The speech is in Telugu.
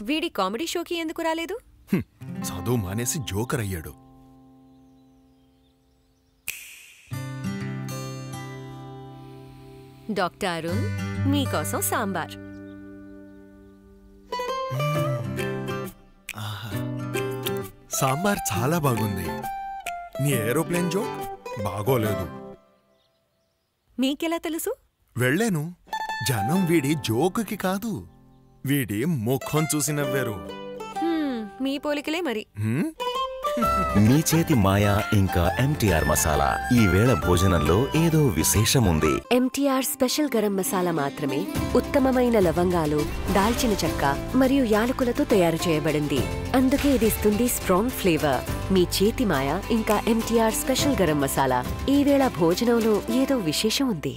వీడి కామెడీ షోకి ఎందుకు రాలేదు? చదువు మానేసి జోకర్ అయ్యాడు. డాక్టర్ అరుణ్, మీకోసం సాంబార్. సాంబార్ చాలా బాగుంది. నీ ఏరోప్లేన్ జోక్ బాగోలేదు. మీకెలా తెలుసు? వెళ్ళాను. జనం వీడి జోకుకి కాదు, వీడి ముఖం చూసి నవ్వారు. మీ పోలికలే మరి. మీ చేతి మాయా ఇంకా ఎంటీఆర్ మసాలా. ఈ వేళ భోజనంలో ఏదో విశేషముంది. ఎంటీఆర్ స్పెషల్ గరం మసాలా మాత్రమే ఉత్తమమైన లవంగాలు, దాల్చిన చెక్క మరియు యాలకులతో తయారు చేయబడింది. అందుకే ఇది ఇస్తుంది స్ట్రాంగ్ ఫ్లేవర్. మీ చేతి మాయా ఇంకా ఎంటీఆర్ స్పెషల్ గరం మసాలా. ఈ వేళ భోజనంలో ఏదో విశేషం ఉంది.